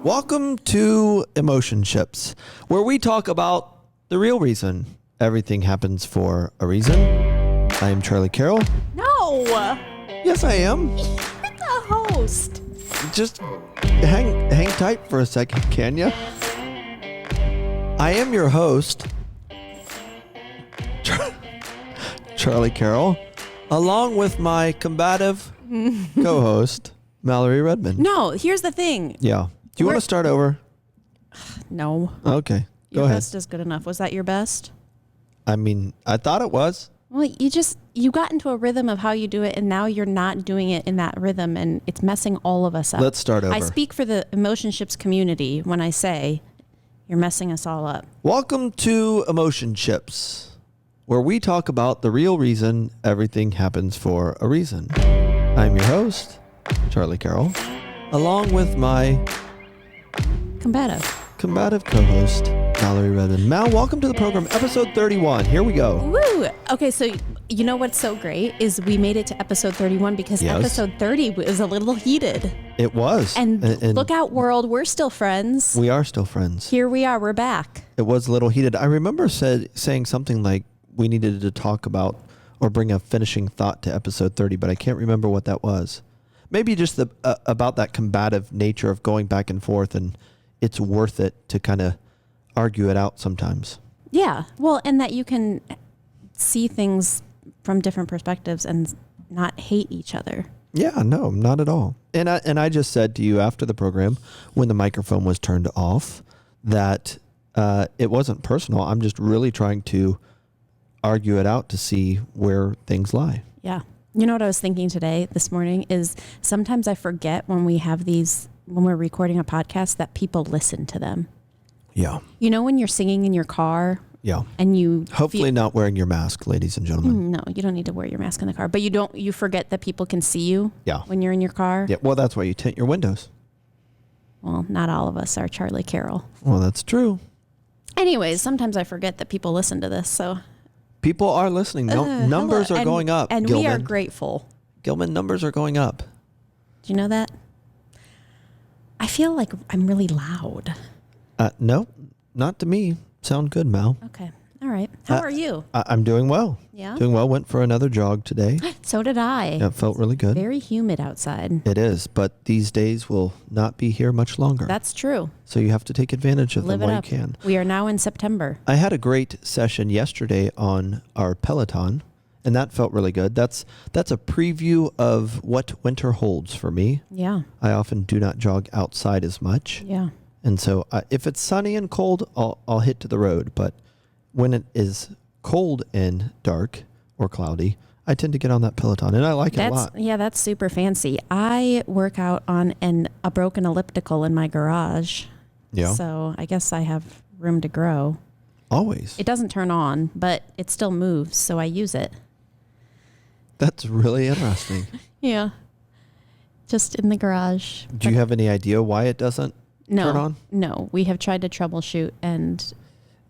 Welcome to Emotionships, where we talk about the real reason everything happens for a reason. I am Charlie Carroll. No! Yes, I am. You're the host. Just hang tight for a second, can you? I am your host, Charlie Carroll, along with my combative co-host, Mallory Redmond. No, here's the thing. Yeah. Do you want to start over? No. Okay. Go Your ahead. best is good enough. Was that your best? I mean, I thought it was. Well, you got into a rhythm of how you do it, and now you're not doing it in that rhythm, and it's messing all of us up. Let's start over. I speak for the Emotionships community when I say you're messing us all up. Welcome to Emotionships, where we talk about the real reason everything happens for a reason. I'm your host, Charlie Carroll, along with my combative co-host, Mallory Redmond. Mal, welcome to the program, episode 31. Here we go. Woo! Okay, so you know what's so great is we made it to episode 31 because episode 30 was a little heated. It was. And look out, world, we're still friends. We are still friends. Here we are, we're back. It was a little heated. I remember saying something like we needed to talk about or bring a finishing thought to episode 30, but I can't remember what that was. Maybe just about that combative nature of going back and forth, and it's worth it to kind of argue it out sometimes. Yeah. Well, and that you can see things from different perspectives and not hate each other. Yeah, no, not at all. And I just said to you after the program, when the microphone was turned off, that it wasn't personal. I'm just really trying to argue it out to see where things lie. Yeah. You know what I was thinking this morning is sometimes I forget when we're recording a podcast that people listen to them. Yeah. You know when you're singing in your car? Yeah. And you hopefully not wearing your mask, ladies and gentlemen. No, you don't need to wear your mask in the car, but you forget that people can see you. Yeah. When you're in your car. Yeah. Well, that's why you tint your windows. Well, not all of us are Charlie Carroll. Well, that's true. Anyways, sometimes I forget that people listen to this, so. People are listening. Numbers are going up. And Gilman. We are grateful. Gilman, numbers are going up. Do you know that? I feel like I'm really loud. No, not to me. Sound good, Mal. Okay. All right. How are you? I'm doing well. Yeah? Doing well. Went for another jog today. So did I. Yeah, it felt really good. Very humid outside. It is, but these days will not be here much longer. That's true. So you have to take advantage of them while you can. We are now in September. I had a great session yesterday on our Peloton, and that felt really good. That's a preview of what winter holds for me. Yeah. I often do not jog outside as much. Yeah. And so if it's sunny and cold, I'll hit to the road. But when it is cold and dark or cloudy, I tend to get on that Peloton, and I like it a lot. Yeah, that's super fancy. I work out on a broken elliptical in my garage. Yeah. So I guess I have room to grow. Always. It doesn't turn on, but it still moves, so I use it. That's really interesting. Yeah. Just in the garage. Do you have any idea why it doesn't turn on? No, we have tried to troubleshoot and...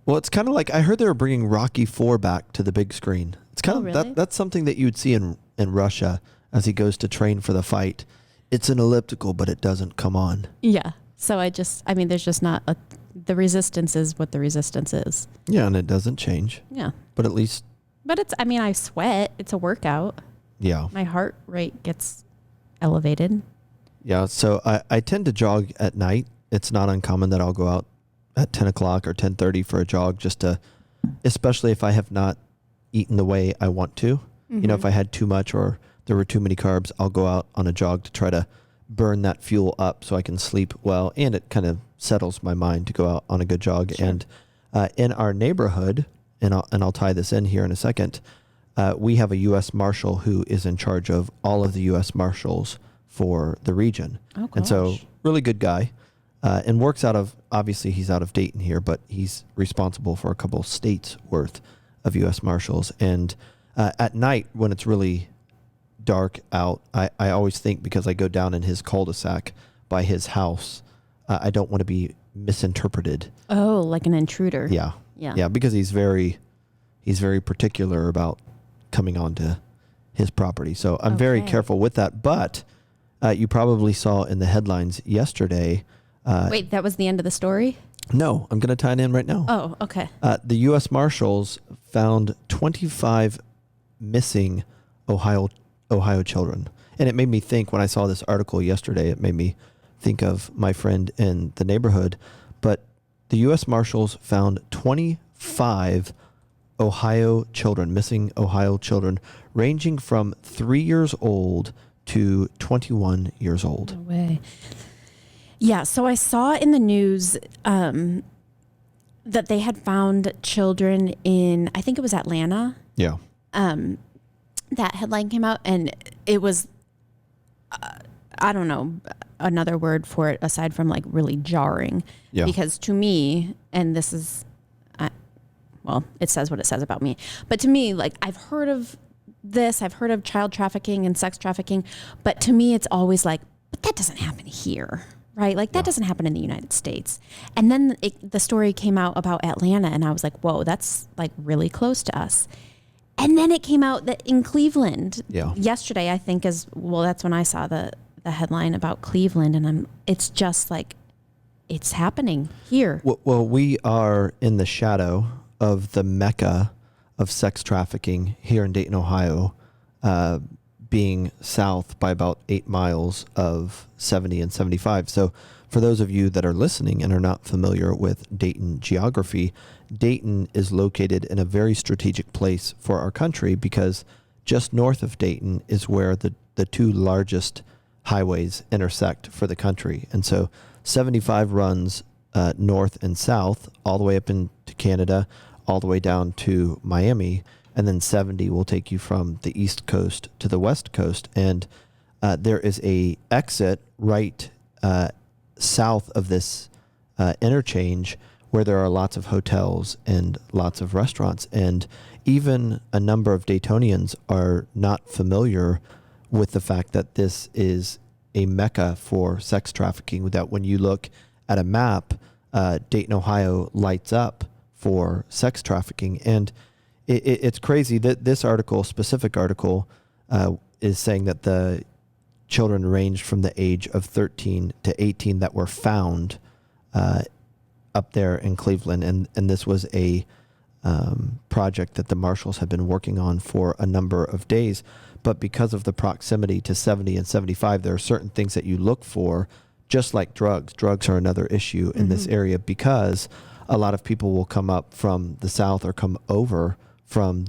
Well, it's kind of like I heard they were bringing Rocky IV back to the big screen. It's kind of really? That's something that you would see in Russia as he goes to train for the fight. It's an elliptical, but it doesn't come on. Yeah. So there's just not the resistance is what the resistance is. Yeah, and it doesn't change. Yeah. But at least... But I sweat. It's a workout. Yeah. My heart rate gets elevated. Yeah, so I tend to jog at night. It's not uncommon that I'll go out at 10 o'clock or 10:30 for a jog especially if I have not eaten the way I want to. Mm-hmm. You know, if I had too much or there were too many carbs, I'll go out on a jog to try to burn that fuel up so I can sleep well. And it kind of settles my mind to go out on a good jog. Sure. And in our neighborhood, and I'll tie this in here in a second, we have a U.S. Marshal who is in charge of all of the U.S. Marshals for the region. Oh, gosh. And so really good guy. And works obviously he's out of Dayton here, but he's responsible for a couple of states worth of U.S. Marshals. And at night when it's really dark out, I always think, because I go down in his cul-de-sac by his house, I don't want to be misinterpreted. Oh, like an intruder. Yeah. Yeah, because he's very particular about coming onto his property. So I'm very careful with that. But you probably saw in the headlines yesterday, Wait, that was the end of the story? No, I'm going to tie it in right now. Oh, okay. The U.S. Marshals found 25 missing Ohio children. And it made me think, when I saw this article yesterday, it made me think of my friend in the neighborhood. But the U.S. Marshals found 25 missing Ohio children, ranging from 3 years old to 21 years old. No way. Yeah, so I saw in the news that they had found children in, I think it was Atlanta. Yeah. That headline came out, and it was, I don't know another word for it aside from like really jarring. Yeah. Because to me, and this is, well, it says what it says about me, but to me, like I've heard of this, I've heard of child trafficking and sex trafficking, but to me, it's always like, but that doesn't happen here. Right? Like that doesn't happen in the United States. And then the story came out about Atlanta, and I was like, whoa, that's like really close to us. And then it came out that in Cleveland yesterday, I think that's when I saw the headline about Cleveland, and it's just like, it's happening here. Well, we are in the shadow of the mecca of sex trafficking here in Dayton, Ohio, being south by about 8 miles of 70 and 75. So for those of you that are listening and are not familiar with Dayton geography, Dayton is located in a very strategic place for our country, because just north of Dayton is where the two largest highways intersect for the country. And so 75 runs north and south all the way up into Canada, all the way down to Miami. And then 70 will take you from the East Coast to the West Coast. And there is a exit right south of this interchange where there are lots of hotels and lots of restaurants. And even a number of Daytonians are not familiar with the fact that this is a mecca for sex trafficking, that when you look at a map, Dayton, Ohio lights up for sex trafficking. And it's crazy that this specific article, is saying that the children ranged from the age of 13 to 18 that were found up there in Cleveland. And this was a project that the marshals had been working on for a number of days. But because of the proximity to 70 and 75, there are certain things that you look for, just like drugs. Drugs are another issue in this area, because a lot of people will come up from the south or come over from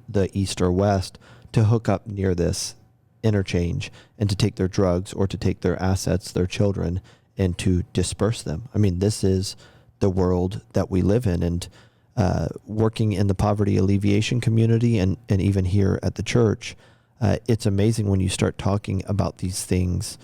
the east or west to hook up near this interchange and to take their drugs or to take their assets, their children, and to disperse them. I mean, this is the world that we live in. And working in the poverty alleviation community and even here at the church, it's amazing when you start talking about these things,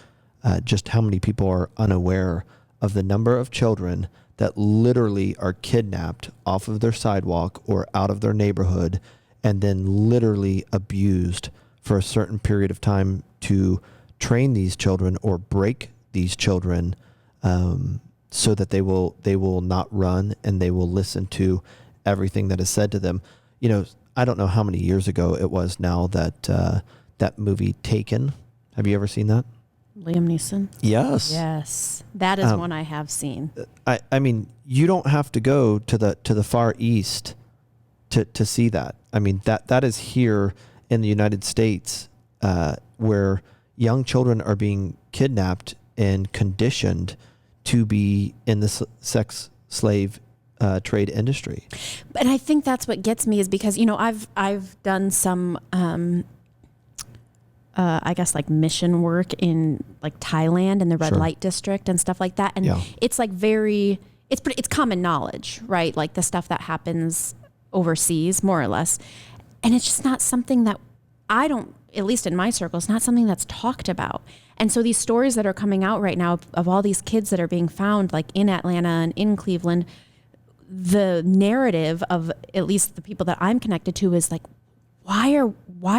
just how many people are unaware of the number of children that literally are kidnapped off of their sidewalk or out of their neighborhood and then literally abused for a certain period of time to train these children or break these children, so that they will not run and they will listen to everything that is said to them. You know, I don't know how many years ago it was now that that movie Taken. Have you ever seen that? Liam Neeson? Yes. Yes. That is one I have seen. I mean, you don't have to go to the Far East to see that. I mean, that is here in the United States, where young children are being kidnapped and conditioned to be in the sex slave trade industry. And I think that's what gets me, is because, you know, I've done some, I guess like mission work in like Thailand and the red light district and stuff like that. And it's like it's common knowledge, right? Like the stuff that happens overseas, more or less. And it's just not something that at least in my circles, not something that's talked about. And so these stories that are coming out right now of all these kids that are being found like in Atlanta and in Cleveland, the narrative of at least the people that I'm connected to is like, why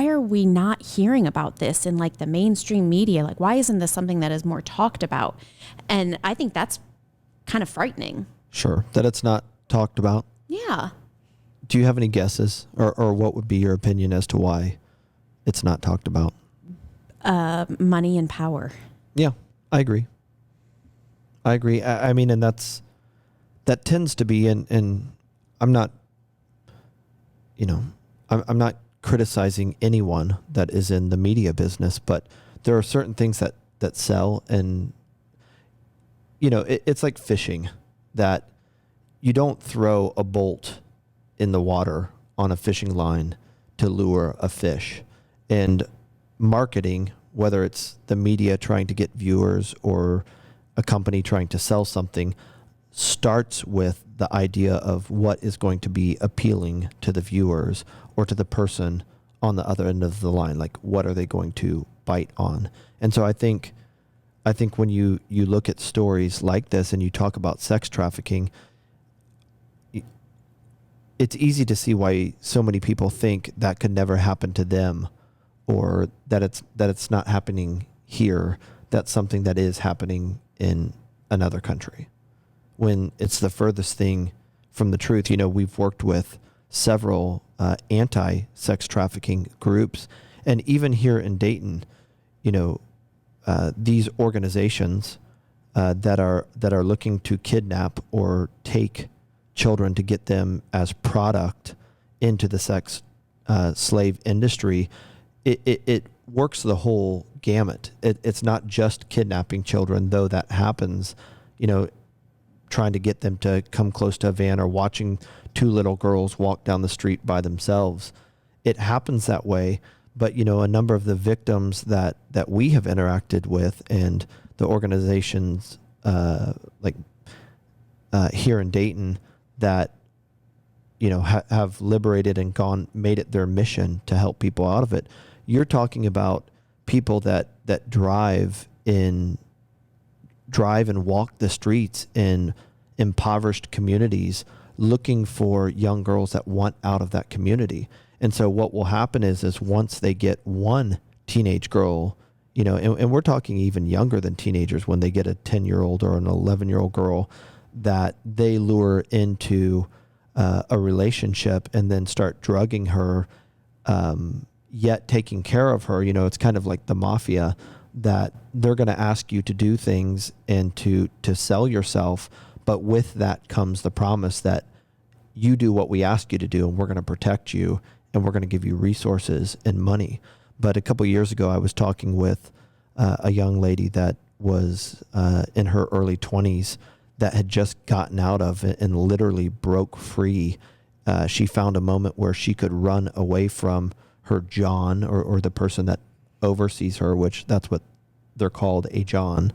are we not hearing about this in like the mainstream media? Like, why isn't this something that is more talked about? And I think that's kind of frightening. Sure. That it's not talked about. Yeah. Do you have any guesses or what would be your opinion as to why it's not talked about? Money and power. Yeah, I agree. I agree. I mean, and that tends to be, and I'm not, I'm not criticizing anyone that is in the media business, but there are certain things that sell, and, it's like fishing, that you don't throw a bolt in the water on a fishing line to lure a fish. And marketing, whether it's the media trying to get viewers or a company trying to sell something, starts with the idea of what is going to be appealing to the viewers or to the person on the other end of the line. Like, what are they going to bite on? And so I think when you look at stories like this and you talk about sex trafficking, it's easy to see why so many people think that could never happen to them, or that it's not happening here. That's something that is happening in another country, when it's the furthest thing from the truth. We've worked with several anti-sex trafficking groups, and even here in Dayton, these organizations that are looking to kidnap or take children to get them as product into the sex slave industry, it works the whole gamut. It's not just kidnapping children, though that happens, trying to get them to come close to a van, or watching two little girls walk down the street by themselves. It happens that way. But, a number of the victims that we have interacted with, and the organizations here in Dayton that, have liberated and made it their mission to help people out of it. You're talking about people that drive and walk the streets in impoverished communities looking for young girls that want out of that community. And so what will happen is once they get one teenage girl, and we're talking even younger than teenagers, when they get a 10-year-old or an 11-year-old girl that they lure into a relationship and then start drugging her, yet taking care of her. It's kind of like the mafia, that they're going to ask you to do things and to sell yourself. But with that comes the promise that you do what we ask you to do, and we're going to protect you, and we're going to give you resources and money. But a couple of years ago, I was talking with a young lady that was in her early 20s that had just gotten out of it and literally broke free. She found a moment where she could run away from her John, or the person that oversees her, which that's what they're called, a John.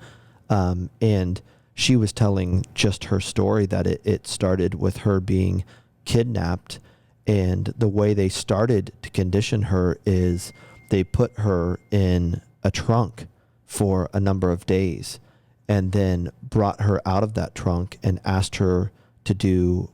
And she was telling just her story, that it started with her being kidnapped. And the way they started to condition her is they put her in a trunk for a number of days, and then brought her out of that trunk and asked her to do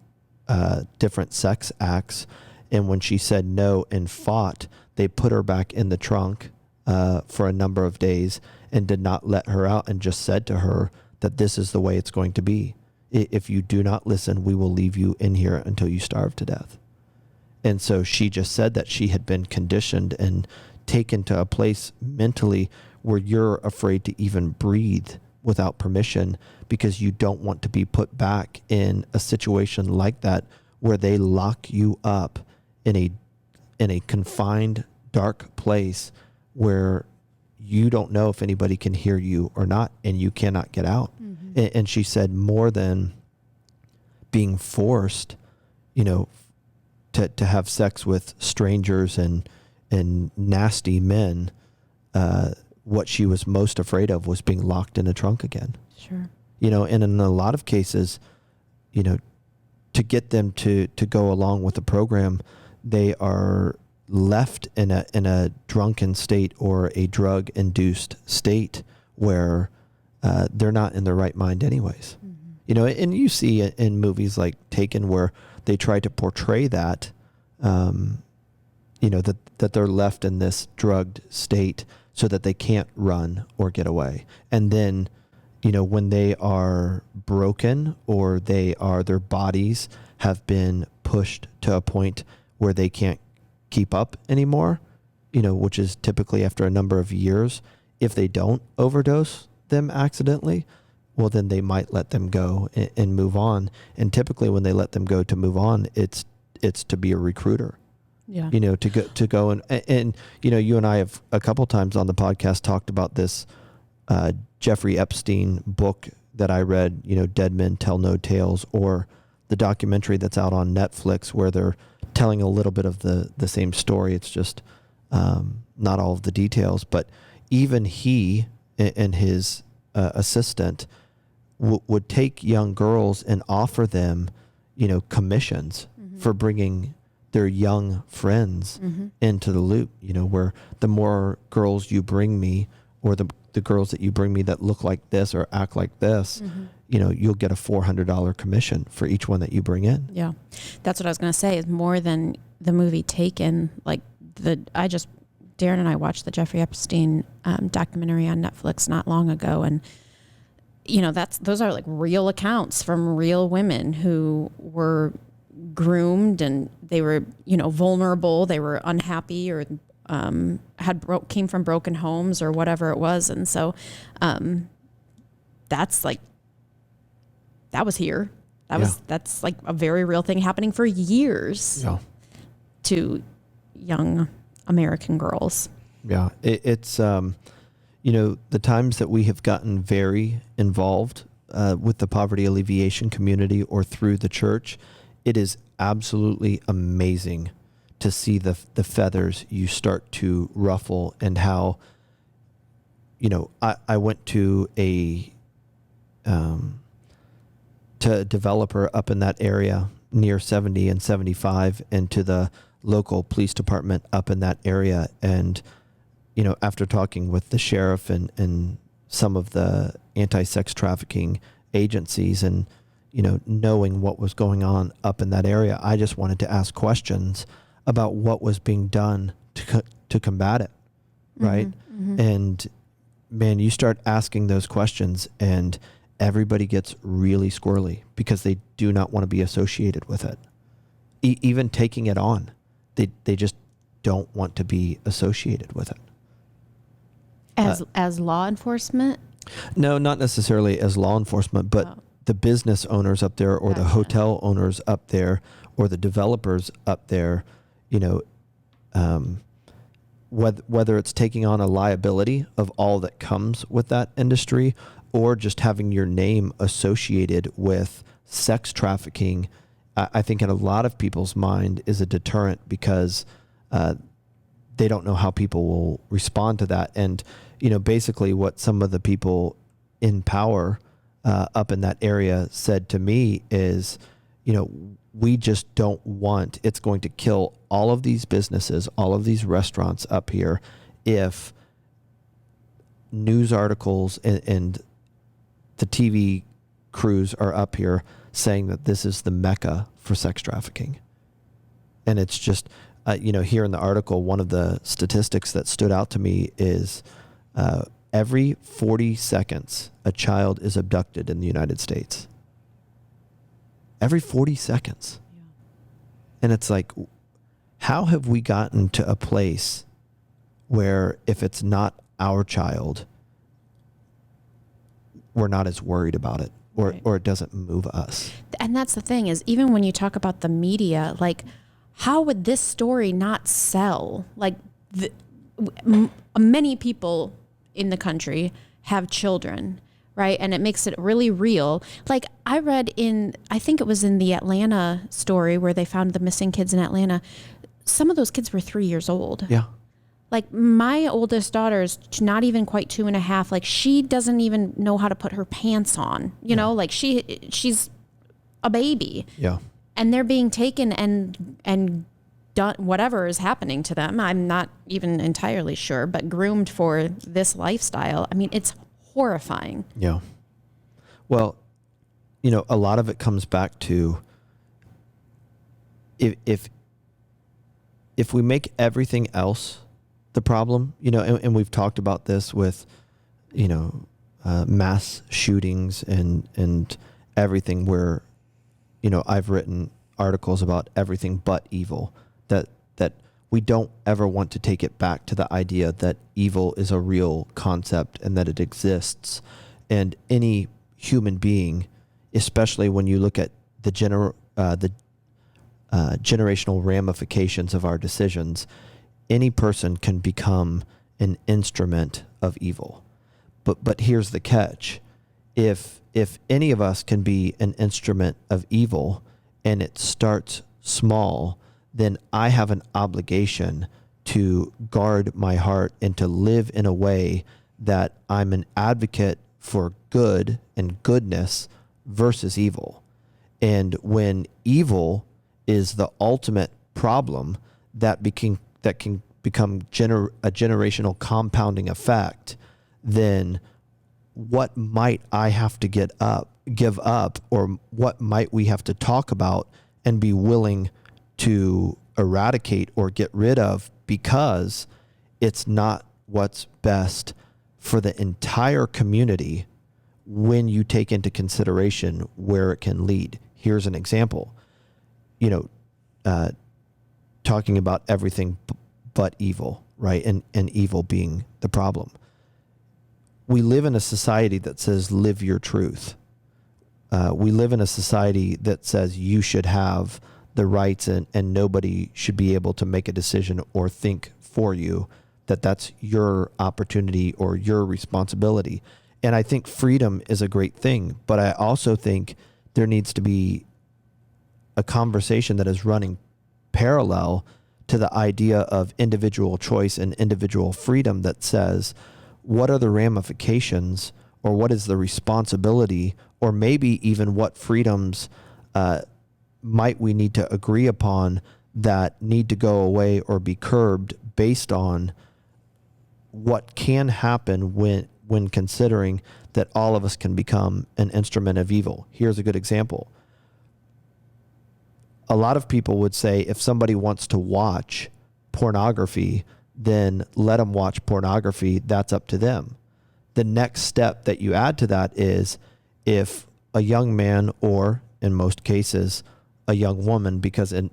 different sex acts. And when she said no and fought, they put her back in the trunk for a number of days and did not let her out, and just said to her that this is the way it's going to be. If you do not listen, we will leave you in here until you starve to death. And so she just said that she had been conditioned and taken to a place mentally where you're afraid to even breathe without permission, because you don't want to be put back in a situation like that, where they lock you up in a confined, dark place where you don't know if anybody can hear you or not, and you cannot get out. Mm-hmm. And she said, more than being forced, to have sex with strangers and nasty men, what she was most afraid of was being locked in a trunk again. Sure. And in a lot of cases, to get them to go along with the program, they are left in a drunken state or a drug induced state where they're not in their right mind anyways. Mm-hmm. And you see in movies like Taken, where they try to portray that, that they're left in this drugged state so that they can't run or get away. And then, when they are broken, or their bodies have been pushed to a point where they can't keep up anymore, which is typically after a number of years, if they don't overdose them accidentally, well, then they might let them go and move on. And typically when they let them go to move on, it's to be a recruiter. Yeah. To go and you and I have a couple times on the podcast talked about this Jeffrey Epstein book that I read, Dead Men Tell No Tales, or the documentary that's out on Netflix where they're telling a little bit of the same story. It's just not all of the details, but even he and his assistant would take young girls and offer them, commissions for bringing their young friends into the loop, where the more girls you bring me, or the girls that you bring me that look like this or act like this, you'll get a $400 commission for each one that you bring in. Yeah. That's what I was going to say, is more than the movie Taken. Like Darren and I watched the Jeffrey Epstein documentary on Netflix not long ago. And, those are like real accounts from real women who were groomed, and they were, vulnerable. They were unhappy, or came from broken homes, or whatever it was. And so that's like, that was here. That's like a very real thing happening for years to young American girls. Yeah. It's, the times that we have gotten very involved with the poverty alleviation community or through the church, it is absolutely amazing to see the feathers you start to ruffle, and how, I went to a developer up in that area near 70 and 75, and to the local police department up in that area. And, after talking with the sheriff and some of the anti-sex trafficking agencies, and, knowing what was going on up in that area, I just wanted to ask questions about what was being done to combat it. Right. Mm-hmm. And man, you start asking those questions and everybody gets really squirrely because they do not want to be associated with it. Even taking it on, they just don't want to be associated with it. As law enforcement? No, not necessarily as law enforcement, but the business owners up there, or the hotel owners up there, or the developers up there, whether it's taking on a liability of all that comes with that industry, or just having your name associated with sex trafficking, I think in a lot of people's mind is a deterrent, because they don't know how people will respond to that. And, basically what some of the people in power up in that area said to me is, we just don't want, it's going to kill all of these businesses, all of these restaurants up here, if news articles and the TV crews are up here saying that this is the mecca for sex trafficking. And it's just, here in the article, one of the statistics that stood out to me is every 40 seconds, a child is abducted in the United States. Every 40 seconds. Yeah. And it's like, how have we gotten to a place where if it's not our child, we're not as worried about it, or it doesn't move us? And that's the thing, is even when you talk about the media, like, how would this story not sell? Like, many people in the country have children, right? And it makes it really real. Like, I read I think it was in the Atlanta story where they found the missing kids in Atlanta. Some of those kids were 3 years old. Yeah. Like, my oldest daughter's not even quite 2.5. Like, she doesn't even know how to put her pants on, like she's a baby. Yeah. And they're being taken and done whatever is happening to them. I'm not even entirely sure, but groomed for this lifestyle. I mean, it's horrifying. Yeah. Well, a lot of it comes back to if we make everything else the problem, and we've talked about this with, mass shootings and everything, where, I've written articles about everything but evil, that we don't ever want to take it back to the idea that evil is a real concept and that it exists. And any human being, especially when you look at the generational ramifications of our decisions, any person can become an instrument of evil. But here's the catch. If any of us can be an instrument of evil and it starts small, then I have an obligation to guard my heart and to live in a way that I'm an advocate for good and goodness versus evil. And when evil is the ultimate problem, that can become a generational compounding effect, then what might I have to give up, or what might we have to talk about and be willing to eradicate or get rid of, because it's not what's best for the entire community when you take into consideration where it can lead. Here's an example. Talking about everything but evil, right? And evil being the problem. We live in a society that says, live your truth. We live in a society that says you should have the rights and nobody should be able to make a decision or think for you, that's your opportunity or your responsibility. And I think freedom is a great thing, but I also think there needs to be a conversation that is running parallel to the idea of individual choice and individual freedom that says, what are the ramifications, or what is the responsibility, or maybe even what freedoms might we need to agree upon that need to go away or be curbed based on what can happen when considering that all of us can become an instrument of evil. Here's a good example. A lot of people would say if somebody wants to watch pornography, then let them watch pornography. That's up to them. The next step that you add to that is if a young man, or in most cases, a young woman, because in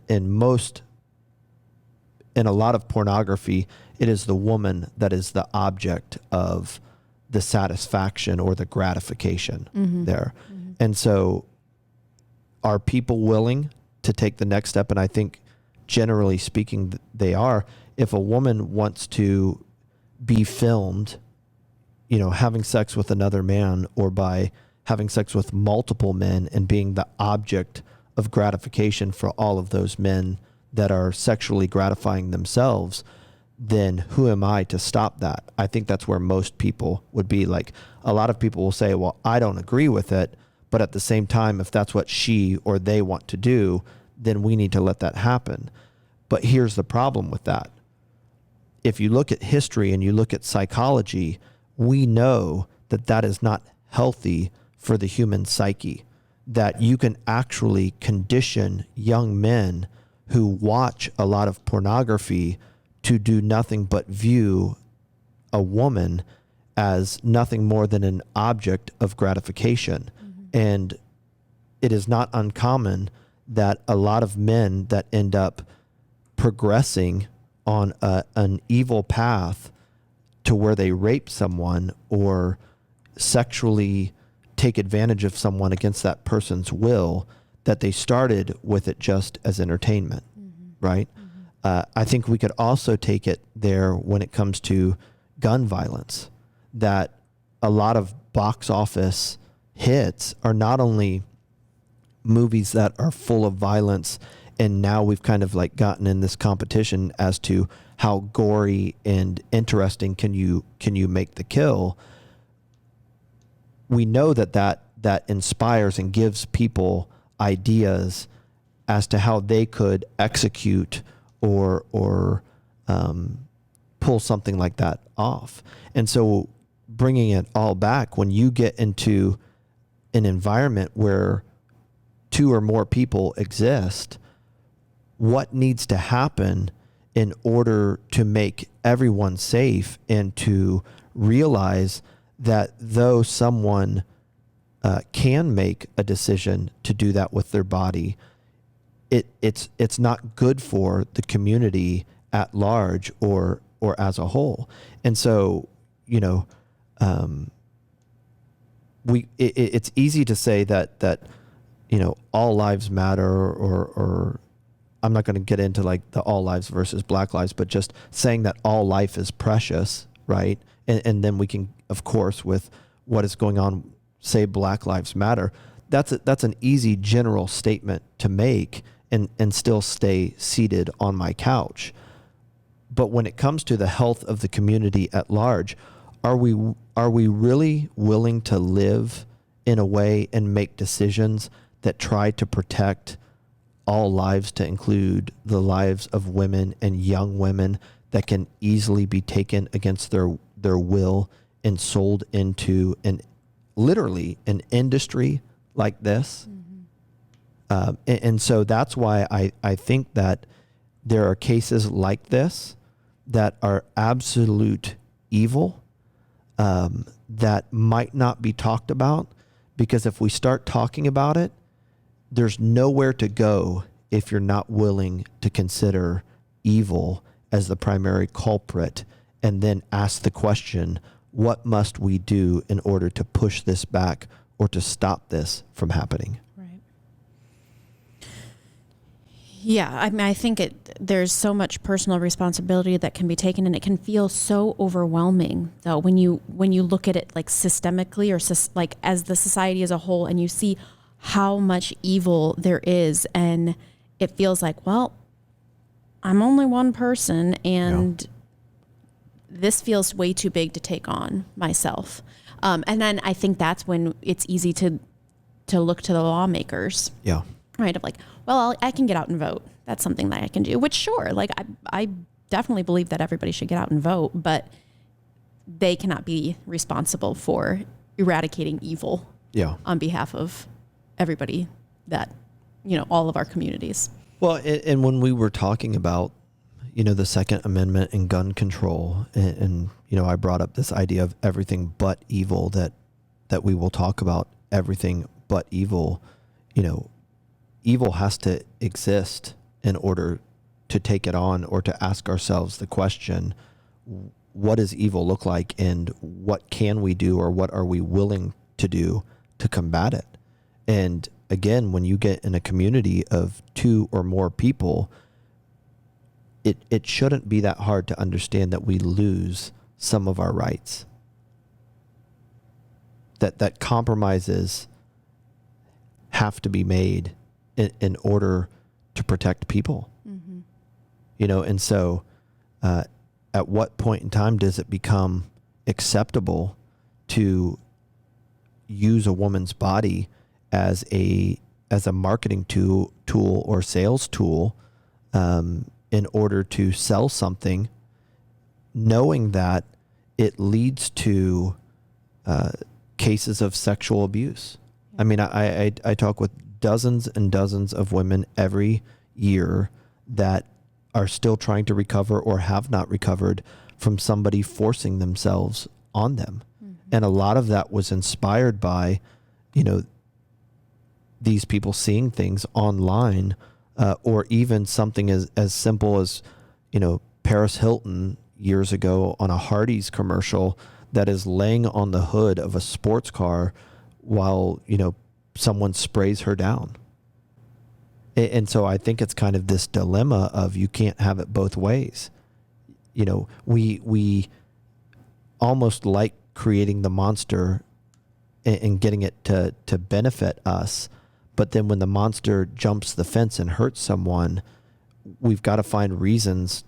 a lot of pornography, it is the woman that is the object of the satisfaction or the gratification there. Mm-hmm. And so are people willing to take the next step? And I think generally speaking, they are. If a woman wants to be filmed, having sex with another man, or by having sex with multiple men and being the object of gratification for all of those men that are sexually gratifying themselves, then who am I to stop that? I think that's where most people would be. Like, a lot of people will say, well, I don't agree with it, but at the same time, if that's what she or they want to do, then we need to let that happen. But here's the problem with that. If you look at history and you look at psychology, we know that that is not healthy for the human psyche, that you can actually condition young men who watch a lot of pornography to do nothing but view a woman as nothing more than an object of gratification. Mm-hmm. And it is not uncommon that a lot of men that end up progressing on an evil path to where they rape someone or sexually take advantage of someone against that person's will, that they started with it just as entertainment, right? I think we could also take it there when it comes to gun violence, that a lot of box office hits are not only movies that are full of violence, and now we've kind of like gotten in this competition as to how gory and interesting can you make the kill. We know that inspires and gives people ideas as to how they could execute or pull something like that off. And so bringing it all back, when you get into an environment where two or more people exist, what needs to happen in order to make everyone safe and to realize that though someone can make a decision to do that with their body, it's not good for the community at large or as a whole. And so, it's easy to say that all lives matter, or I'm not going to get into like the all lives versus black lives, but just saying that all life is precious, right? And then we can, of course, with what is going on, say Black Lives Matter. That's an easy general statement to make and still stay seated on my couch. But when it comes to the health of the community at large, are we really willing to live in a way and make decisions that try to protect all lives, to include the lives of women and young women that can easily be taken against their will and sold into literally an industry like this? And so that's why I think that there are cases like this that are absolute evil, that might not be talked about, because if we start talking about it, there's nowhere to go if you're not willing to consider evil as the primary culprit and then ask the question, what must we do in order to push this back or to stop this from happening? Right. Yeah, I mean, I think there's so much personal responsibility that can be taken, and it can feel so overwhelming, though, when you look at it like systemically, or like as the society as a whole, and you see how much evil there is, and it feels like, well, I'm only one person, and this feels way too big to take on myself. And then I think that's when it's easy to look to the lawmakers. Yeah. Right. Of like, well, I can get out and vote. That's something that I can do, which sure, like I definitely believe that everybody should get out and vote, but they cannot be responsible for eradicating evil on behalf of everybody that, all of our communities. Well, and when we were talking about, the Second Amendment and gun control, and I brought up this idea of everything but evil, that we will talk about everything but evil. Evil has to exist in order to take it on, or to ask ourselves the question, what does evil look like, and what can we do, or what are we willing to do to combat it? And again, when you get in a community of 2 or more people, it shouldn't be that hard to understand that we lose some of our rights. That compromises have to be made in order to protect people. And so at what point in time does it become acceptable to use a woman's body as a marketing tool or sales tool, in order to sell something, knowing that it leads to cases of sexual abuse? I mean, I talk with dozens and dozens of women every year that are still trying to recover or have not recovered from somebody forcing themselves on them. And a lot of that was inspired by, these people seeing things online, or even something as simple as, Paris Hilton years ago on a Hardee's commercial that is laying on the hood of a sports car while, someone sprays her down. And so I think it's kind of this dilemma of you can't have it both ways. We almost like creating the monster and getting it to benefit us. But then when the monster jumps the fence and hurts someone, we've got to find reasons,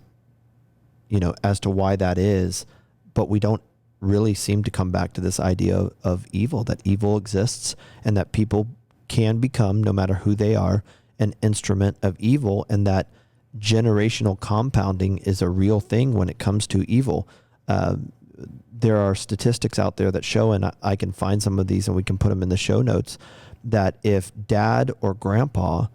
as to why that is. But we don't really seem to come back to this idea of evil, that evil exists and that people can become, no matter who they are, an instrument of evil, and that generational compounding is a real thing when it comes to evil. There are statistics out there that show, and I can find some of these and we can put them in the show notes, that if dad or grandpa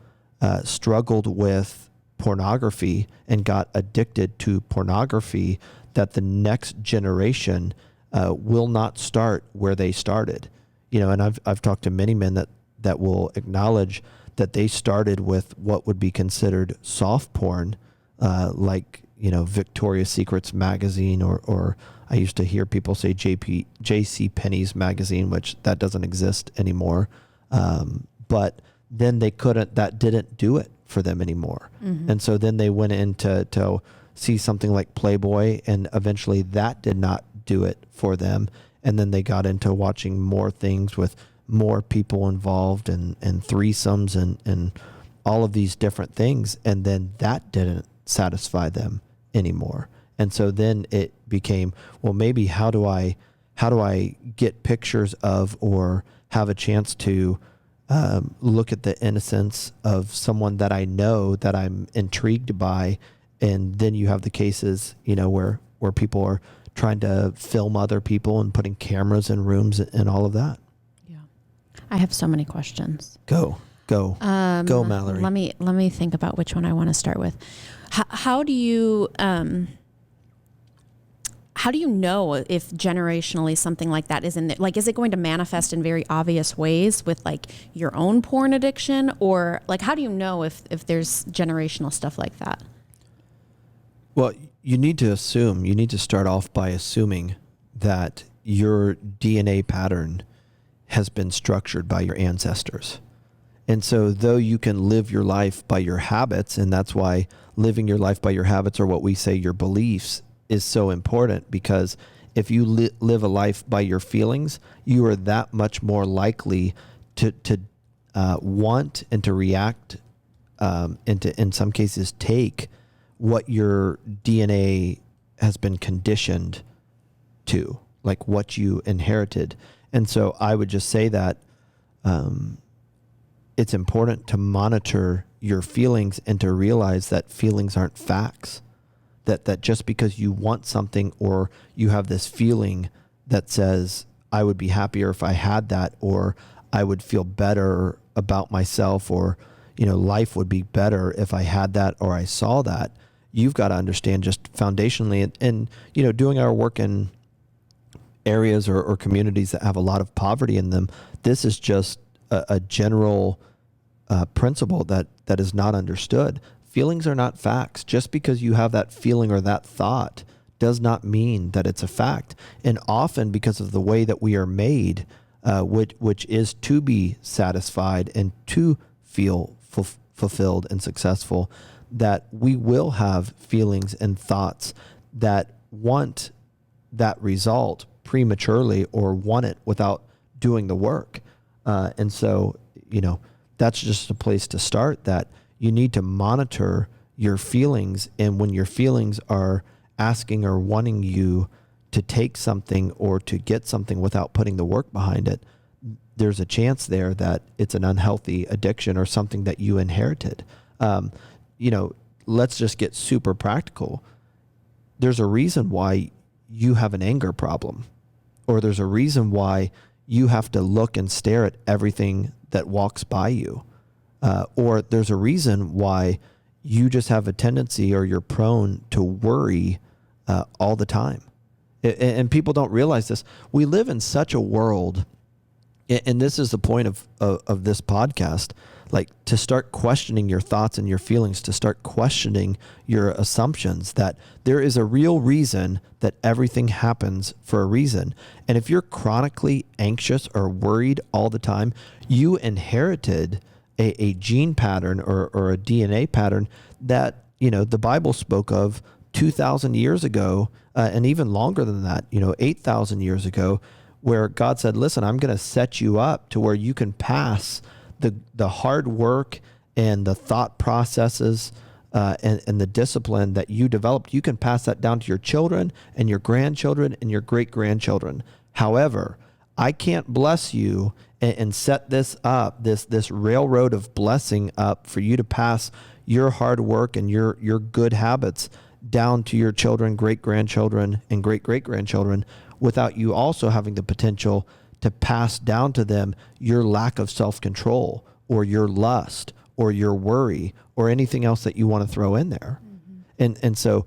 struggled with pornography and got addicted to pornography, that the next generation will not start where they started. And I've talked to many men that will acknowledge that they started with what would be considered soft porn, like Victoria's Secret's magazine, or I used to hear people say JC Penney's magazine, which that doesn't exist anymore. But then that didn't do it for them anymore. Mm-hmm. And so then they went in to see something like Playboy, and eventually that did not do it for them. And then they got into watching more things with more people involved and threesomes and all of these different things. And then that didn't satisfy them anymore. And so then it became, well, maybe how do I get pictures of or have a chance to look at the innocence of someone that I know that I'm intrigued by. And then you have the cases, where people are trying to film other people and putting cameras in rooms and all of that. Yeah. I have so many questions. Go, Mallory. Let me think about which one I want to start with. How do you know if generationally something like that is in there? Like, is it going to manifest in very obvious ways with like your own porn addiction, or like, how do you know if there's generational stuff like that? Well, you need to start off by assuming that your DNA pattern has been structured by your ancestors. And so though you can live your life by your habits, and that's why living your life by your habits, or what we say your beliefs, is so important, because if you live a life by your feelings, you are that much more likely to want and to react and to, in some cases, take what your DNA has been conditioned to, like what you inherited. And so I would just say that it's important to monitor your feelings and to realize that feelings aren't facts. That just because you want something, or you have this feeling that says, I would be happier if I had that, or I would feel better about myself, or, life would be better if I had that, or I saw that. You've got to understand just foundationally, and doing our work in areas or communities that have a lot of poverty in them, this is just a general principle that is not understood. Feelings are not facts. Just because you have that feeling or that thought does not mean that it's a fact. And often, because of the way that we are made, which is to be satisfied and to feel fulfilled and successful, that we will have feelings and thoughts that want that result prematurely, or want it without doing the work. And so, that's just a place to start, that you need to monitor your feelings. And when your feelings are asking or wanting you to take something or to get something without putting the work behind it, there's a chance there that it's an unhealthy addiction or something that you inherited. Let's just get super practical. There's a reason why you have an anger problem, or there's a reason why you have to look and stare at everything that walks by you. Or there's a reason why you just have a tendency, or you're prone to worry all the time. And people don't realize this. We live in such a world, and this is the point of this podcast, like to start questioning your thoughts and your feelings, to start questioning your assumptions, that there is a real reason that everything happens for a reason. And if you're chronically anxious or worried all the time, you inherited a gene pattern or a DNA pattern that, the Bible spoke of 2,000 years ago, and even longer than that, 8,000 years ago, where God said, listen, I'm going to set you up to where you can pass the hard work and the thought processes and the discipline that you developed. You can pass that down to your children and your grandchildren and your great-grandchildren. However, I can't bless you and set this up, this railroad of blessing up for you to pass your hard work and your good habits down to your children, great-grandchildren, and great-great-grandchildren, without you also having the potential to pass down to them your lack of self-control, or your lust, or your worry, or anything else that you want to throw in there. Mm-hmm. And so,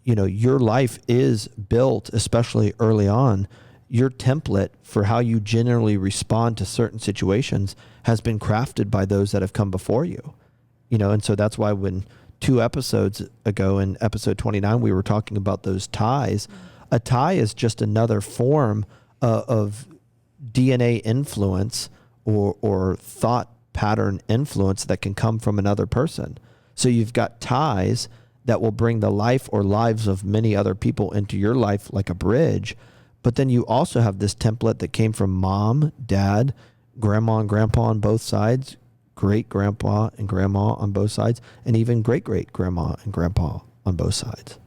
your life is built, especially early on. Your template for how you generally respond to certain situations has been crafted by those that have come before you. And so that's why when 2 episodes ago in episode 29, we were talking about those ties. A tie is just another form of DNA influence or thought pattern influence that can come from another person. So you've got ties that will bring the life or lives of many other people into your life like a bridge. But then you also have this template that came from mom, dad, grandma and grandpa on both sides, great grandpa and grandma on both sides, and even great great grandma and grandpa on both sides.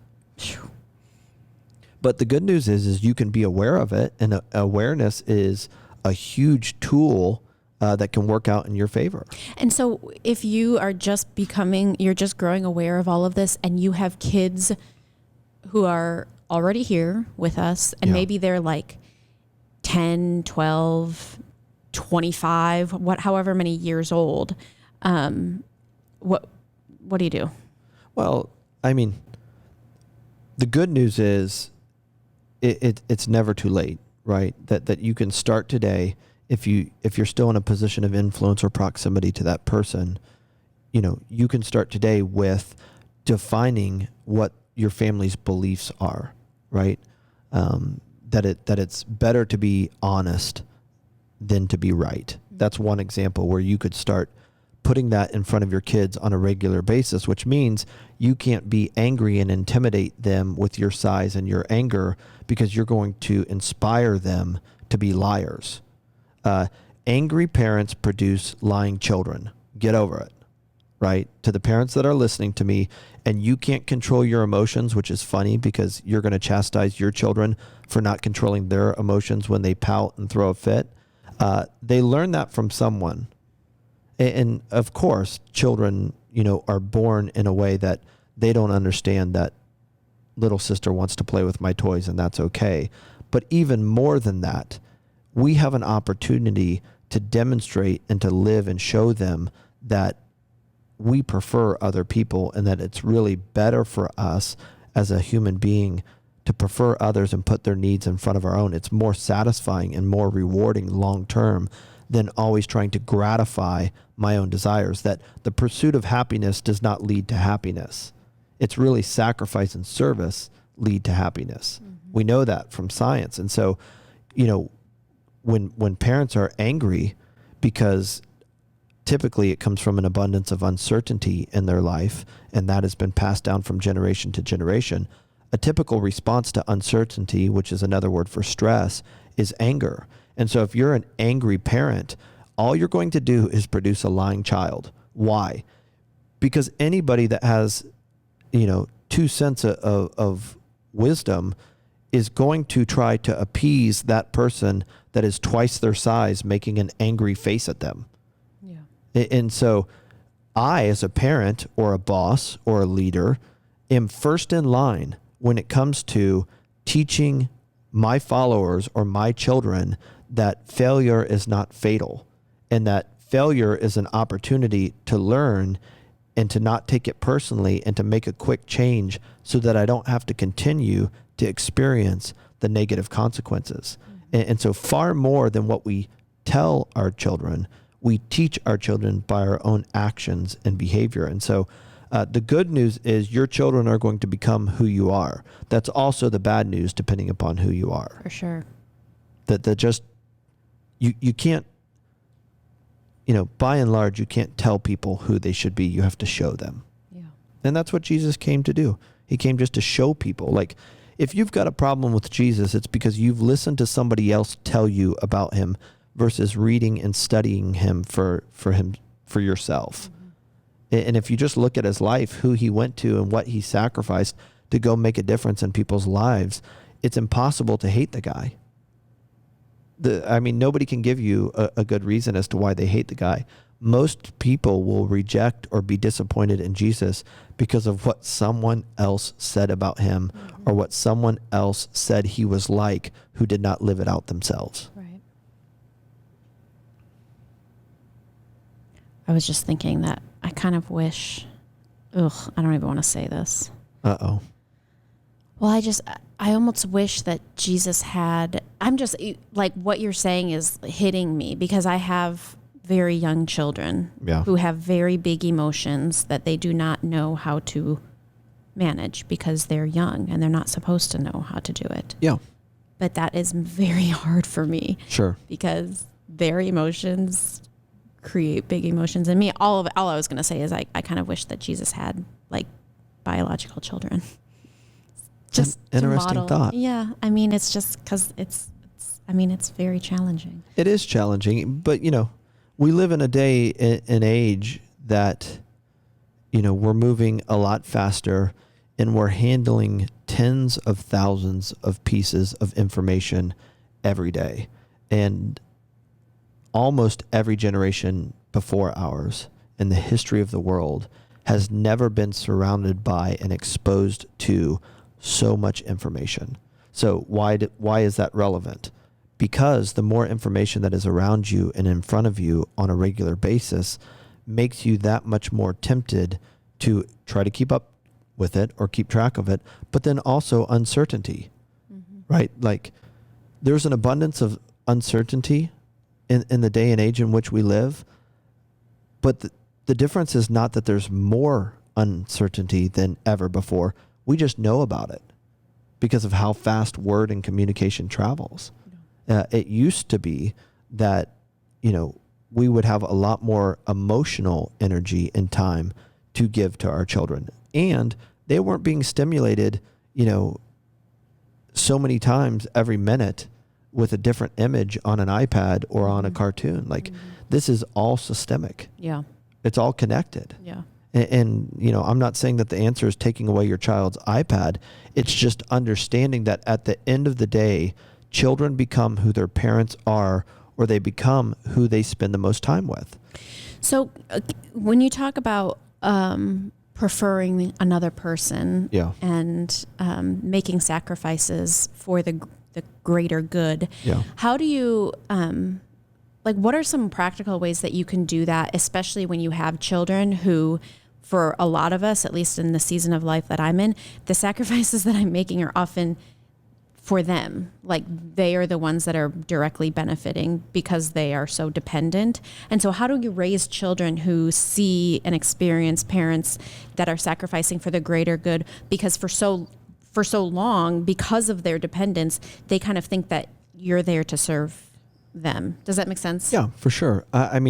But the good news is you can be aware of it, and awareness is a huge tool that can work out in your favor. And so if you are you're just growing aware of all of this, and you have kids who are already here with us, and maybe they're like 10, 12, 25, however many years old, what do you do? Well, I mean, the good news is it's never too late, right? That you can start today if you're still in a position of influence or proximity to that person. You can start today with defining what your family's beliefs are, right? That it's better to be honest than to be right. That's one example where you could start putting that in front of your kids on a regular basis, which means you can't be angry and intimidate them with your size and your anger, because you're going to inspire them to be liars. Angry parents produce lying children. Get over it, right? To the parents that are listening to me, and you can't control your emotions, which is funny because you're going to chastise your children for not controlling their emotions when they pout and throw a fit. They learn that from someone. And of course, children, are born in a way that they don't understand that little sister wants to play with my toys, and that's okay. But even more than that, we have an opportunity to demonstrate and to live and show them that we prefer other people, and that it's really better for us as a human being to prefer others and put their needs in front of our own. It's more satisfying and more rewarding long term than always trying to gratify my own desires. That the pursuit of happiness does not lead to happiness. It's really sacrifice and service lead to happiness. Mm-hmm. We know that from science. And so, when parents are angry, because typically it comes from an abundance of uncertainty in their life, and that has been passed down from generation to generation, a typical response to uncertainty, which is another word for stress, is anger. And so if you're an angry parent, all you're going to do is produce a lying child. Why? Because anybody that has, 2 cents of wisdom is going to try to appease that person that is twice their size, making an angry face at them. Yeah. And so I, as a parent or a boss or a leader, am first in line when it comes to teaching my followers or my children that failure is not fatal, and that failure is an opportunity to learn and to not take it personally and to make a quick change so that I don't have to continue to experience the negative consequences. Mm-hmm. And so far more than what we tell our children, we teach our children by our own actions and behavior. And so the good news is your children are going to become who you are. That's also the bad news, depending upon who you are. For sure. That just, you can't, by and large, you can't tell people who they should be. You have to show them. Yeah. And that's what Jesus came to do. He came just to show people. Like, if you've got a problem with Jesus, it's because you've listened to somebody else tell you about him versus reading and studying him for yourself. Mm-hmm. And if you just look at his life, who he went to and what he sacrificed to go make a difference in people's lives, it's impossible to hate the guy. Nobody can give you a good reason as to why they hate the guy. Most people will reject or be disappointed in Jesus because of what someone else said about him, mm-hmm. or what someone else said he was like who did not live it out themselves. Right. I was just thinking that I kind of wish, I don't even want to say this. Uh-oh. Well, I almost wish that Jesus had, I'm just like, what you're saying is hitting me, because I have very young children who have very big emotions that they do not know how to manage because they're young and they're not supposed to know how to do it. Yeah. But that is very hard for me. Sure. Because their emotions create big emotions in me. All I was going to say is I kind of wish that Jesus had like biological children. Just interesting thought. Yeah. I mean, it's just because it's very challenging. It is challenging, but we live in a day, an age that, we're moving a lot faster and we're handling tens of thousands of pieces of information every day. And almost every generation before ours in the history of the world has never been surrounded by and exposed to so much information. So why is that relevant? Because the more information that is around you and in front of you on a regular basis makes you that much more tempted to try to keep up with it or keep track of it, but then also uncertainty, right? Like there's an abundance of uncertainty in the day and age in which we live, but the difference is not that there's more uncertainty than ever before. We just know about it because of how fast word and communication travels. It used to be that, we would have a lot more emotional energy and time to give to our children. And they weren't being stimulated, so many times every minute with a different image on an iPad or on a cartoon. Like this is all systemic. Yeah. It's all connected. Yeah. And, I'm not saying that the answer is taking away your child's iPad. It's just understanding that at the end of the day, children become who their parents are, or they become who they spend the most time with. So when you talk about preferring another person and making sacrifices for the greater good, how do you, what are some practical ways that you can do that, especially when you have children who, for a lot of us, at least in the season of life that I'm in, the sacrifices that I'm making are often for them. Like they are the ones that are directly benefiting because they are so dependent. And so how do you raise children who see and experience parents that are sacrificing for the greater good? Because for so long, because of their dependence, they kind of think that you're there to serve them. Does that make sense? Yeah, for sure. I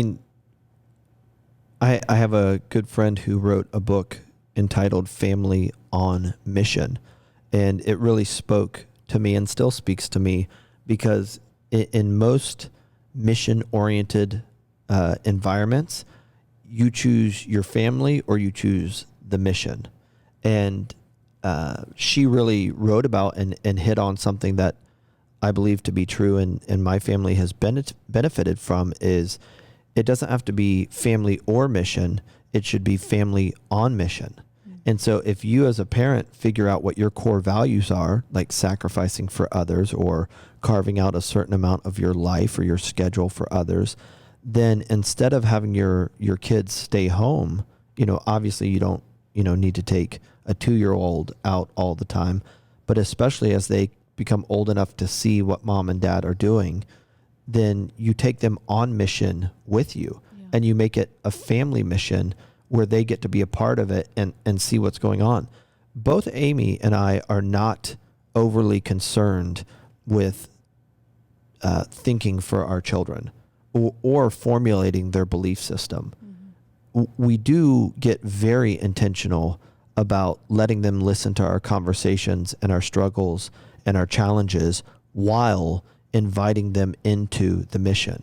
have a good friend who wrote a book entitled Family on Mission. And it really spoke to me and still speaks to me because in most mission-oriented environments, you choose your family or you choose the mission. And she really wrote about and hit on something that I believe to be true and my family has benefited from is it doesn't have to be family or mission. It should be family on mission. And so if you as a parent figure out what your core values are, like sacrificing for others or carving out a certain amount of your life or your schedule for others, then instead of having your kids stay home, obviously you don't, need to take a 2-year-old out all the time, but especially as they become old enough to see what mom and dad are doing, then you take them on mission with you and you make it a family mission where they get to be a part of it and see what's going on. Both Amy and I are not overly concerned with thinking for our children or formulating their belief system. We do get very intentional about letting them listen to our conversations and our struggles and our challenges while inviting them into the mission.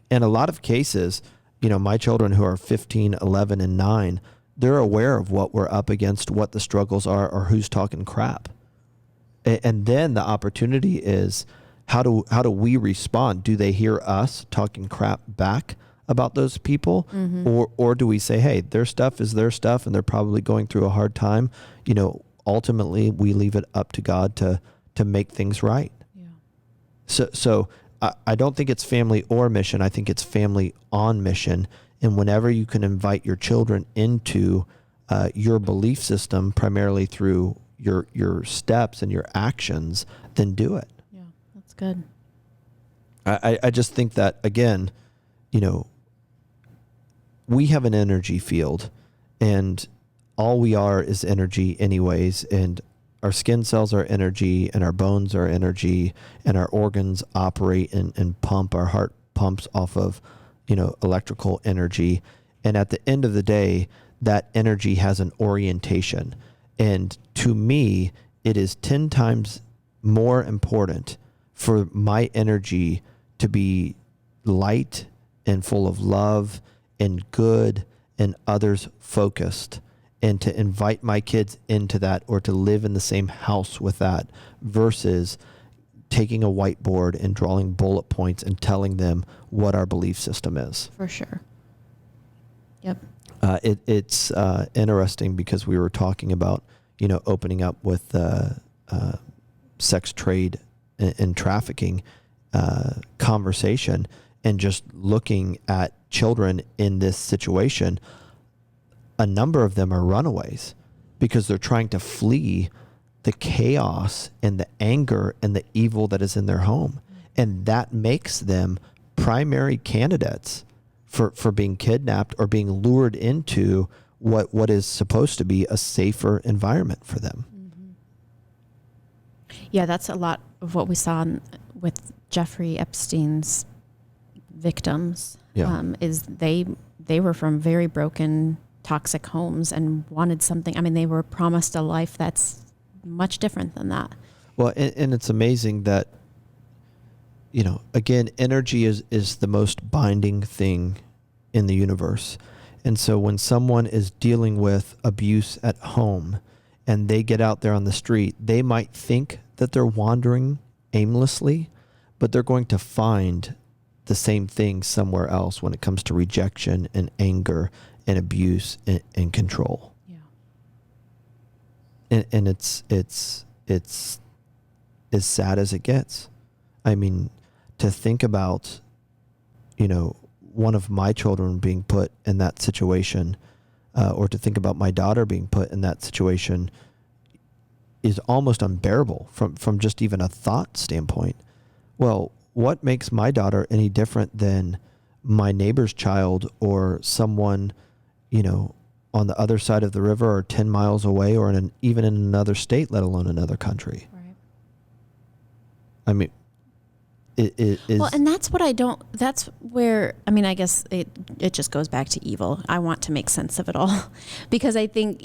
In a lot of cases, my children who are 15, 11, and 9, they're aware of what we're up against, what the struggles are, or who's talking crap. And then the opportunity is, how do we respond? Do they hear us talking crap back about those people? Or do we say, hey, their stuff is their stuff and they're probably going through a hard time. Ultimately we leave it up to God to make things right. Yeah. So I don't think it's family or mission. I think it's family on mission. And whenever you can invite your children into your belief system, primarily through your steps and your actions, then do it. Yeah, that's good. I just think that, again, we have an energy field, and all we are is energy anyways, and our skin cells are energy, and our bones are energy, and our organs operate and pump. Our heart pumps off of, electrical energy. And at the end of the day, that energy has an orientation. And to me, it is 10 times more important for my energy to be light and full of love and good and others focused, and to invite my kids into that, or to live in the same house with that, versus taking a whiteboard and drawing bullet points and telling them what our belief system is. For sure. Yep. It's interesting because we were talking about, opening up with sex trade and trafficking conversation, and just looking at children in this situation. A number of them are runaways because they're trying to flee the chaos and the anger and the evil that is in their home. And that makes them primary candidates for being kidnapped or being lured into what is supposed to be a safer environment for them. Mm-hmm. Yeah, that's a lot of what we saw with Jeffrey Epstein's victims. Yeah. Is they were from very broken, toxic homes and wanted something. I mean, they were promised a life that's much different than that. Well, and it's amazing that, again, energy is the most binding thing in the universe. And so when someone is dealing with abuse at home and they get out there on the street, they might think that they're wandering aimlessly, but they're going to find the same thing somewhere else when it comes to rejection and anger and abuse and control. Yeah. And it's as sad as it gets. I mean, to think about, one of my children being put in that situation, or to think about my daughter being put in that situation, is almost unbearable from just even a thought standpoint. Well, what makes my daughter any different than my neighbor's child, or someone, on the other side of the river, or 10 miles away, or even in another state, let alone another country? Right. I mean, it is. Well, and that's what that's where, I guess it just goes back to evil. I want to make sense of it all because I think,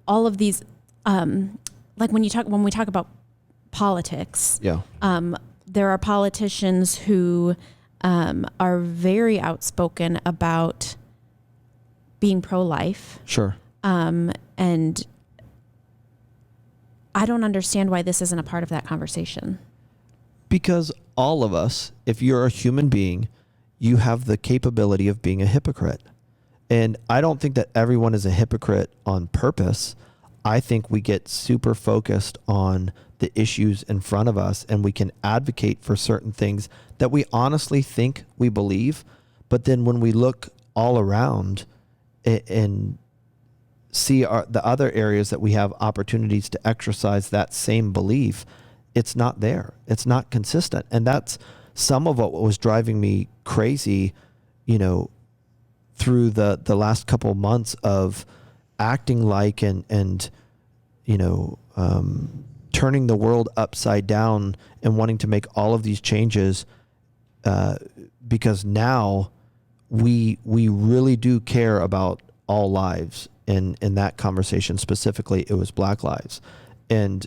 all of these, like when we talk about politics, yeah. There are politicians who are very outspoken about being pro-life. Sure. And I don't understand why this isn't a part of that conversation. Because all of us, if you're a human being, you have the capability of being a hypocrite. And I don't think that everyone is a hypocrite on purpose. I think we get super focused on the issues in front of us, and we can advocate for certain things that we honestly think we believe. But then when we look all around and see the other areas that we have opportunities to exercise that same belief, it's not there. It's not consistent. And that's some of what was driving me crazy, through the last couple of months of acting like and turning the world upside down and wanting to make all of these changes, because now we really do care about all lives. And in that conversation specifically, it was Black lives. And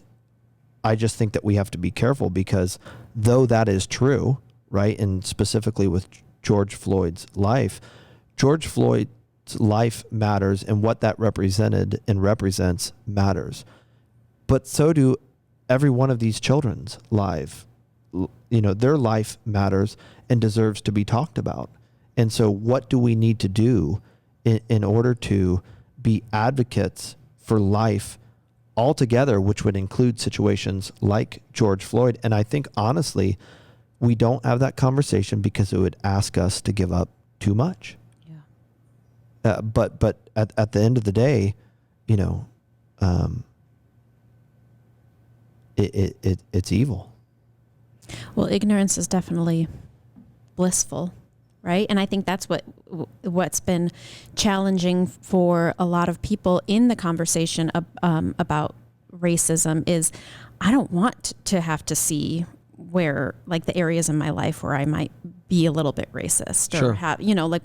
I just think that we have to be careful, because though that is true, right, and specifically with George Floyd's life matters, and what that represented and represents matters. But so do every one of these children's life. Their life matters and deserves to be talked about. And so what do we need to do in order to be advocates for life altogether, which would include situations like George Floyd? And I think, honestly, we don't have that conversation because it would ask us to give up too much. Yeah. But at the end of the day, it's evil. Well, ignorance is definitely blissful. right? And I think that's what's been challenging for a lot of people in the conversation about racism is I don't want to have to see where, like, the areas in my life where I might be a little bit racist or have, like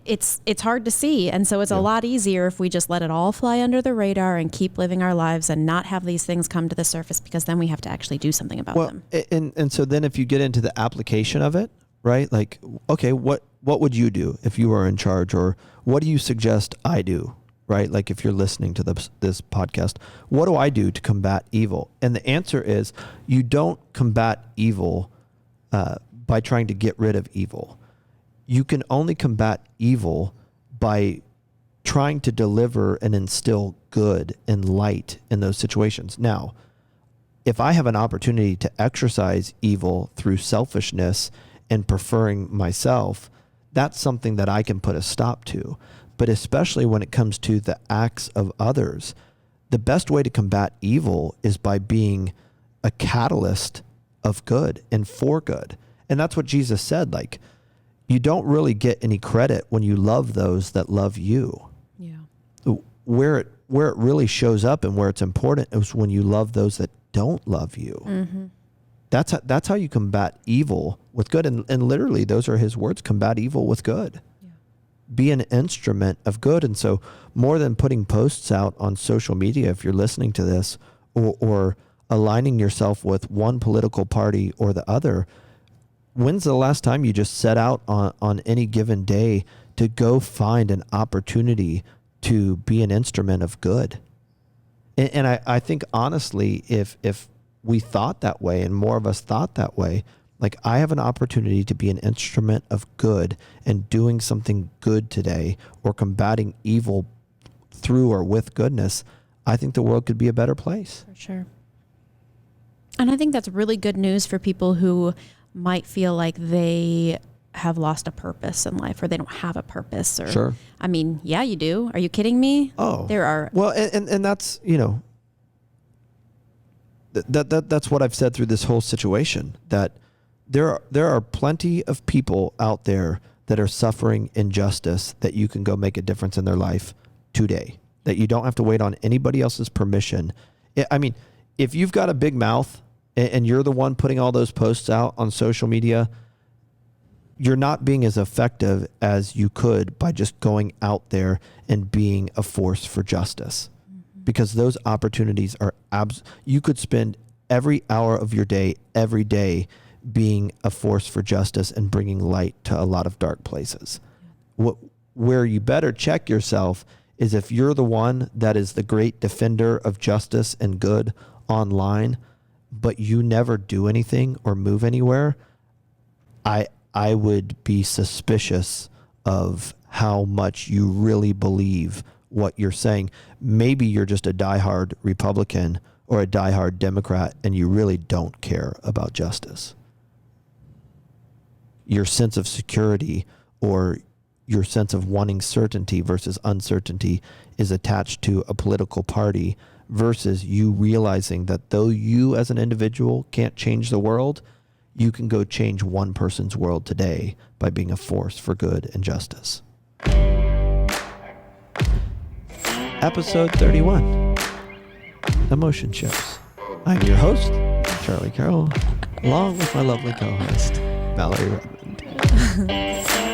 it's hard to see. And so it's a lot easier if we just let it all fly under the radar and keep living our lives and not have these things come to the surface, because then we have to actually do something about them. And so then if you get into the application of it, right? Like, okay, what would you do if you were in charge, or what do you suggest I do? Right? Like, if you're listening to this podcast, what do I do to combat evil? And the answer is, you don't combat evil by trying to get rid of evil. You can only combat evil by trying to deliver and instill good and light in those situations. Now, if I have an opportunity to exercise evil through selfishness and preferring myself, that's something that I can put a stop to. But especially when it comes to the acts of others, the best way to combat evil is by being a catalyst of good and for good. And that's what Jesus said. Like, you don't really get any credit when you love those that love you. Yeah. Where it really shows up and where it's important is when you love those that don't love you. Mm-hmm. That's how you combat evil with good. And literally, those are his words: combat evil with good. Be an instrument of good. And so, more than putting posts out on social media, if you're listening to this, or aligning yourself with one political party or the other, when's the last time you just set out on any given day to go find an opportunity to be an instrument of good? And I think, honestly, if we thought that way and more of us thought that way, like, I have an opportunity to be an instrument of good and doing something good today, or combating evil through or with goodness, I think the world could be a better place. For sure. And I think that's really good news for people who might feel like they have lost a purpose in life, or they don't have a purpose. Or, sure. I mean, yeah, you do. Are you kidding me? Oh, there are. Well, and that's, that's what I've said through this whole situation, that there are plenty of people out there that are suffering injustice that you can go make a difference in their life today, that you don't have to wait on anybody else's permission. I mean, if you've got a big mouth and you're the one putting all those posts out on social media, you're not being as effective as you could by just going out there and being a force for justice. Mm-hmm. Because those opportunities are you could spend every hour of your day, every day, being a force for justice and bringing light to a lot of dark places. Where you better check yourself is if you're the one that is the great defender of justice and good online, but you never do anything or move anywhere. I would be suspicious of how much you really believe what you're saying. Maybe you're just a diehard Republican or a diehard Democrat and you really don't care about justice. Your sense of security or your sense of wanting certainty versus uncertainty is attached to a political party, versus you realizing that though you as an individual can't change the world, you can go change one person's world today by being a force for good and justice. Episode 31, Emotionships. I'm your host, Charlie Carroll, along with my lovely co-host, Valerie Redmond.